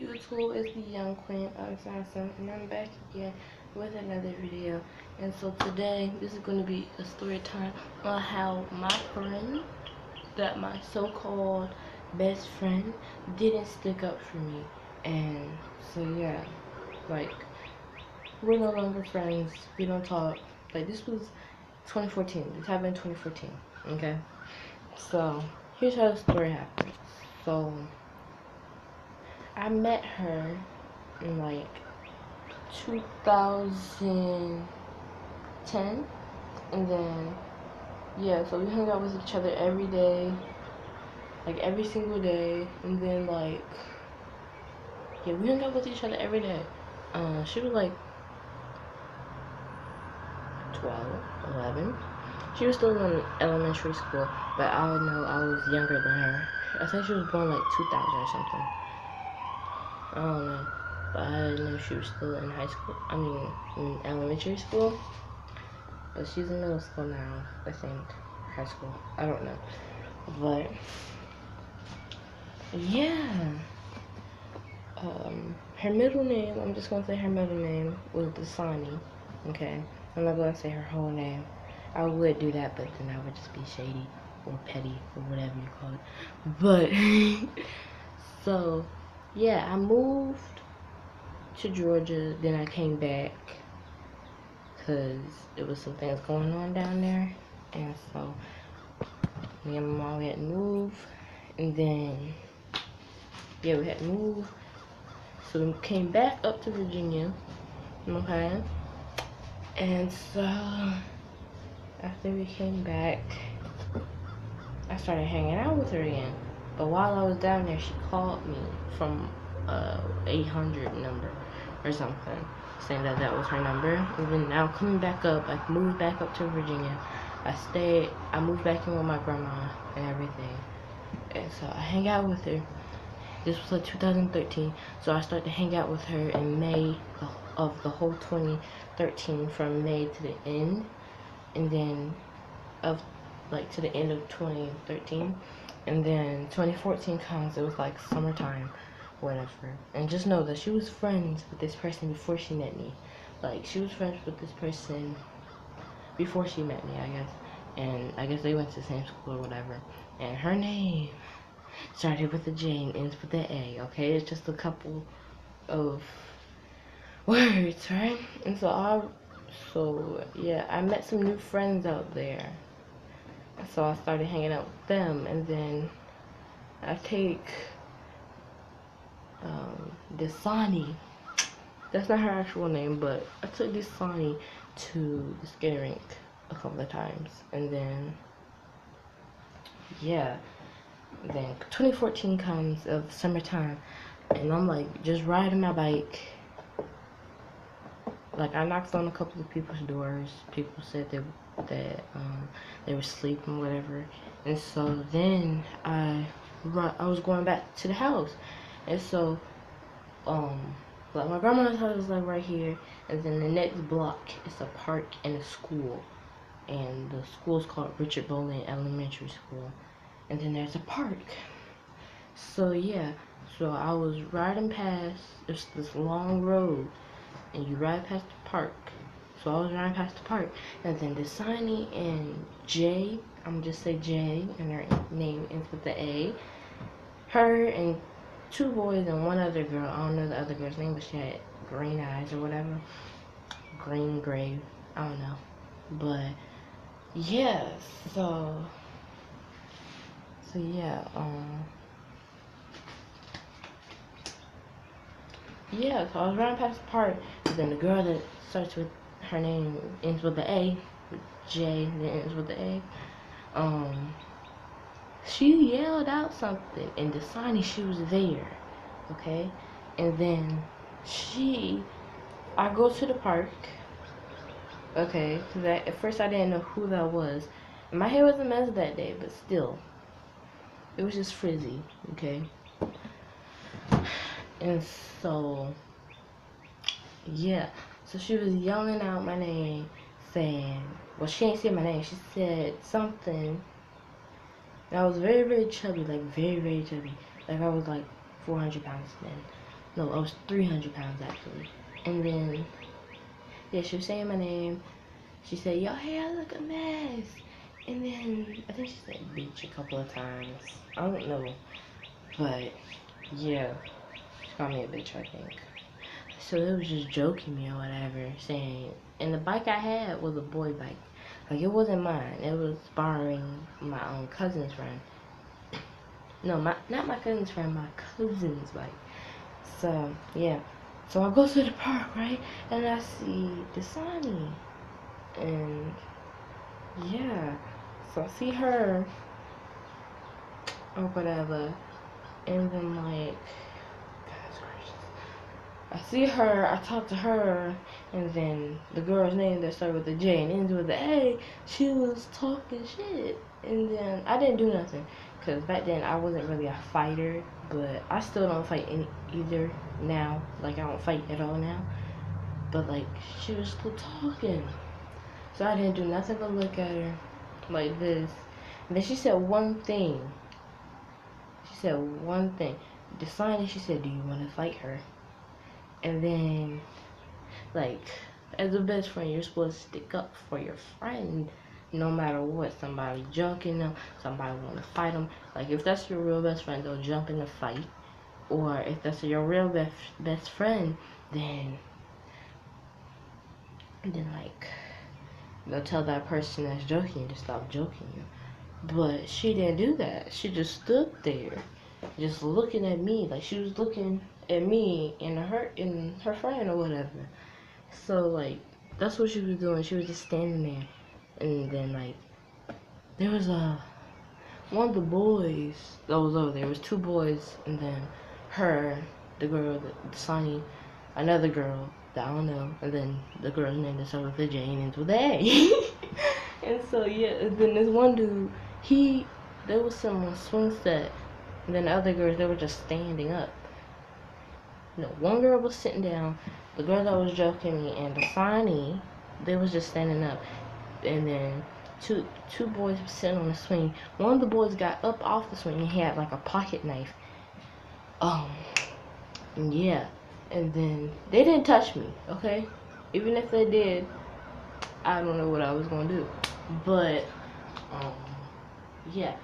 YouTube? It's the Young Queen Assassin, and I'm back again with another video. And so today, this is going to be a story time on how my friend, that my so-called best friend, didn't stick up for me. And so yeah, like, we're no longer friends. We don't talk. Like, this was 2014. This happened in 2014. Okay. So here's how the story happened. So I met her in like 2010, and then yeah, so we hung out with each other every day, like every single day, and then like yeah, we hung out with each other every day. She was like 12, 11. She was still in elementary school, but I know I was younger than her. I think she was born like 2000 or something. I don't know, but I know she was still in high school. I mean, in elementary school. But she's in middle school now, I think. High school. I don't know. But yeah. Her middle name, I'm just gonna say her middle name was Dasani. Okay. I'm not gonna say her whole name. I would do that, but then I would just be shady or petty or whatever you call it. But so yeah, I moved to Georgia, then I came back because it was some things going on down there, and so me and my mom had to move, and then yeah, we had to move, so we came back up to Virginia, okay, and so after we came back, I started hanging out with her again, but while I was down there, she called me from 800 number or something, saying that that was her number. And then now coming back up, I moved back up to Virginia. I moved back in with my grandma and everything. And so I hang out with her. This was like 2013. So I started to hang out with her in May of the whole 2013, from May to the end. And then of like to the end of 2013. And then 2014 comes, it was like summertime, whatever. And just know that she was friends with this person before she met me. Like, she was friends with this person before she met me, I guess. And I guess they went to the same school or whatever. And her name started with a J and ends with an A, okay? It's just a couple of words, right? And so yeah, I met some new friends out there. So I started hanging out with them, and then I take Dasani. That's not her actual name, but I took Dasani to the skating rink a couple of times, and then yeah, then 2014 comes of summertime, and I'm like just riding my bike. Like, I knocked on a couple of people's doors. People said that they were sleeping, whatever. And so then I was going back to the house, and so like, my grandma's house is like right here, and then the next block is a park and a school, and the school's called Richard Bowling Elementary School, and then there's a park. So yeah, so I was riding past this long road, and you ride past the park. So I was riding past the park, and then Dasani and J, I'm gonna just say J, and her name ends with the A. Her and two boys and one other girl, I don't know the other girl's name, but she had green eyes or whatever. Green, gray, I don't know. But yeah, so yeah, yeah, so I was running past the park, and then the girl that starts with, her name ends with the A, J, then ends with the A, she yelled out something, and Dasani, she was there, okay, and then I go to the park, okay, because at first I didn't know who that was, and my hair was a mess that day, but still, it was just frizzy, okay, and so yeah, so she was yelling out my name, saying, well, she ain't say my name, she said something, and I was very, very chubby, like very, very chubby, like I was like 400 pounds then, No, I was 300 pounds actually. And then, yeah, she was saying my name. She said, "Your hair look a mess." And then, I think she said bitch a couple of times. I don't know. But, yeah. She called me a bitch, I think. So they was just joking me or whatever, saying, and the bike I had was a boy bike. Like, it wasn't mine. It was borrowing my own cousin's friend. No, not my cousin's friend, my cousin's bike. So, yeah. So I go to the park, right? And I see Dasani. And, yeah. So I see her, or whatever. And then, like, goodness gracious. I see her, I talk to her, and then the girl's name that started with a J and ends with a A, she was talking shit. And then I didn't do nothing. Because back then I wasn't really a fighter, but I still don't fight either now. Like, I don't fight at all now. But, like, she was still talking. So I didn't do nothing but look at her like this. And then she said one thing. She said one thing. Decided, she said, "Do you want to fight her?" And then, like, as a best friend, you're supposed to stick up for your friend. No matter what, somebody junking them, somebody want to fight them. Like, if that's your real best friend, they'll jump in the fight. Or if that's your real best friend, then like, they'll tell that person that's joking to stop joking you. But she didn't do that. She just stood there, just looking at me, like she was looking at me and her friend or whatever. So, like, that's what she was doing. She was just standing there. And then, like, there was one of the boys that was over there. There was two boys, and then her, the girl, the Sunny, another girl that I don't know, and then the girl's name that started with a J and ends with a A. And so, yeah, and then this one dude, there was some swing set, and then the other girls, they were just standing up. No, one girl was sitting down, the girl that was joking me, and the Sunny, they was just standing up. And then two boys were sitting on the swing. One of the boys got up off the swing and he had like a pocket knife. Yeah. And then they didn't touch me, okay? Even if they did, I don't know what I was gonna do. But yeah.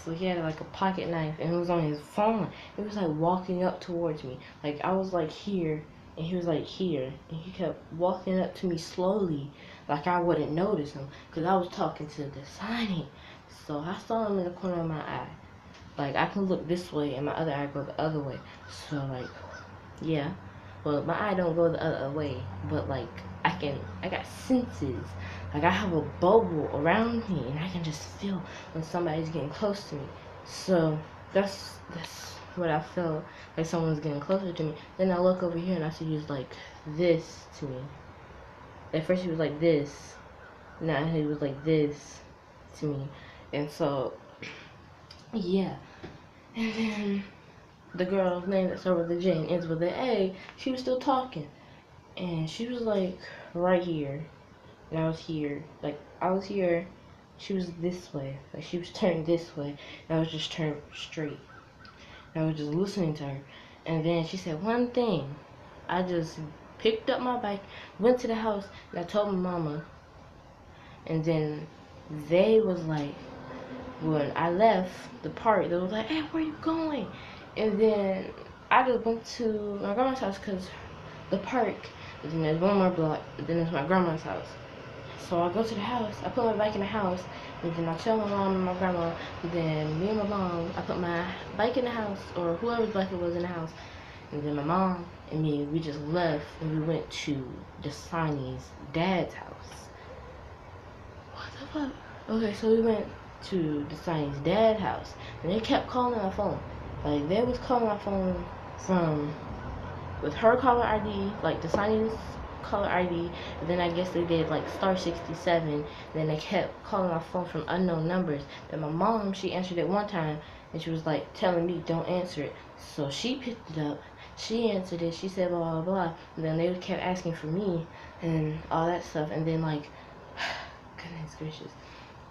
So he had like a pocket knife and it was on his phone. It was like walking up towards me. Like, I was like here and he was like here, and he kept walking up to me slowly, like I wouldn't notice him, because I was talking to the signing. So I saw him in the corner of my eye. Like, I can look this way and my other eye go the other way. So, like, yeah. Well, my eye don't go the other way, but like, I got senses. Like, I have a bubble around me and I can just feel when somebody's getting close to me. So that's what I felt, like someone's getting closer to me. Then I look over here and I see he was like this to me. At first he was like this, now he was like this to me. And so, yeah. And then the girl's name that started with a J and ends with an A, she was still talking. And she was like right here, and I was here. Like, I was here, she was this way. Like, she was turned this way, and I was just turned straight. I was just listening to her. And then she said one thing. I just picked up my bike, went to the house, and I told my mama. And then they was like, when I left the park, they was like, "Hey, where you going?" And then I just went to my grandma's house, because the park, and then there's one more block, and then there's my grandma's house. So I go to the house, I put my bike in the house, and then I tell my mom and my grandma, and then me and my mom, I put my bike in the house, or whoever's bike it was in the house, and then my mom and me, we just left, and we went to Dasani's dad's house. What the fuck? Okay, so we went to Dasani's dad's house, and they kept calling my phone. Like, they was calling my phone from, with her caller ID, like Dasani's caller ID, and then I guess they did like star 67. Then they kept calling my phone from unknown numbers. Then my mom, she answered it one time, and she was like telling me don't answer it. So she picked it up, she answered it, she said blah blah blah. And then they kept asking for me and all that stuff. And then, like, goodness gracious,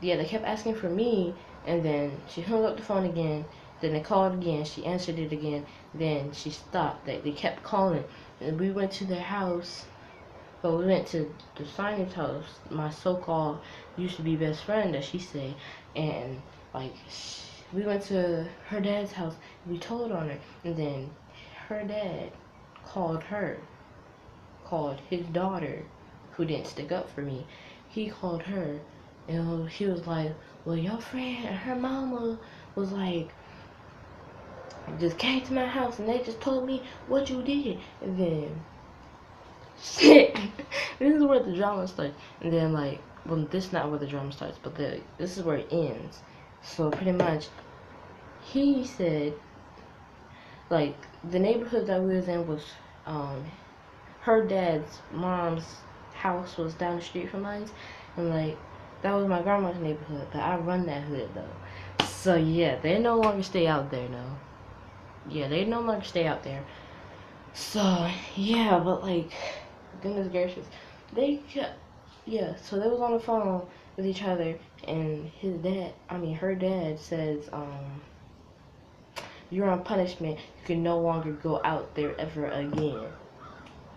yeah, they kept asking for me. And then she hung up the phone again, Then they called again. She answered it again. Then she stopped. They kept calling. And we went to their house. But we went to the Signage house. My so-called used to be best friend, that she said. And, like, we went to her dad's house. We told on her. And then her dad called his daughter, who didn't stick up for me. He called her. And he was like, well, your friend and her mama was like, just came to my house and they just told me what you did. And then, shit, this is where the drama starts. And then, like, well, this is not where the drama starts, but this is where it ends. So pretty much, he said, like, the neighborhood that we was in was, her dad's mom's house was down the street from mine, and, like, that was my grandma's neighborhood, but I run that hood, though. So, yeah, they no longer stay out there, no. Yeah, they no longer stay out there. So, yeah, but, like, goodness gracious. Yeah, so they was on the phone with each other, and her dad says, you're on punishment. You can no longer go out there ever again.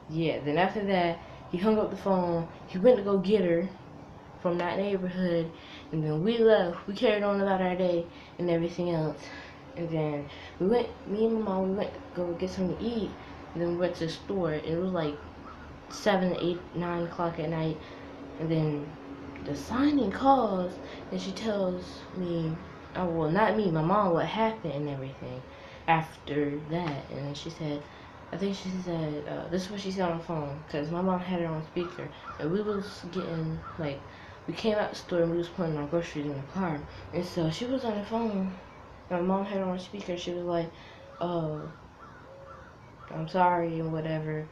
Yeah, then after that, he hung up the phone. He went to go get her from that neighborhood, and then we left. We carried on about our day and everything else. And then me and my mom, we went to go get something to eat, and then we went to the store, and it was like 7, 8, 9 o'clock at night. And then the signing calls, and she tells me, oh, well, not me, my mom, what happened and everything after that. And then she said, I think she said, this is what she said on the phone, because my mom had it on speaker, and we was getting, like, we came out the store and we was putting our groceries in the car, and so she was on the phone, and my mom had it on speaker. She was like, oh, I'm sorry and whatever,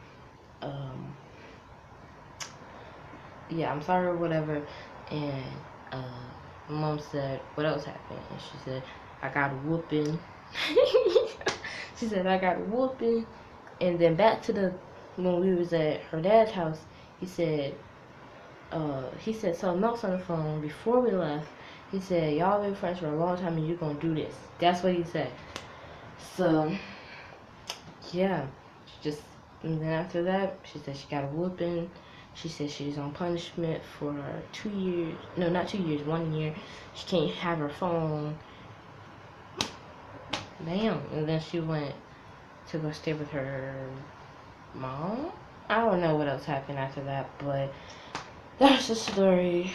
yeah, I'm sorry or whatever. And my mom said, what else happened? And she said, I got a whooping. She said, I got a whooping. And then back to when we was at her dad's house, he said something else on the phone before we left. He said, y'all been friends for a long time and you're gonna do this. That's what he said. So, yeah, and then after that, she said she got a whooping. She said she's on punishment for 2 years. No, not 2 years, 1 year. She can't have her phone. Damn. And then she went to go stay with her mom. I don't know what else happened after that, but that's the story.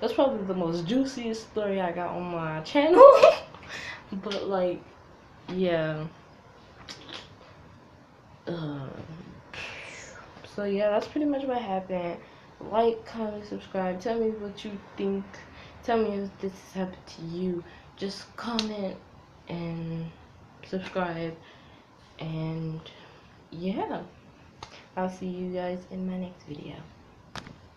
That's probably the most juiciest story I got on my channel. But, like, yeah. So yeah, that's pretty much what happened. Like, comment, subscribe. Tell me what you think. Tell me if this has happened to you. Just comment and subscribe. And yeah, I'll see you guys in my next video.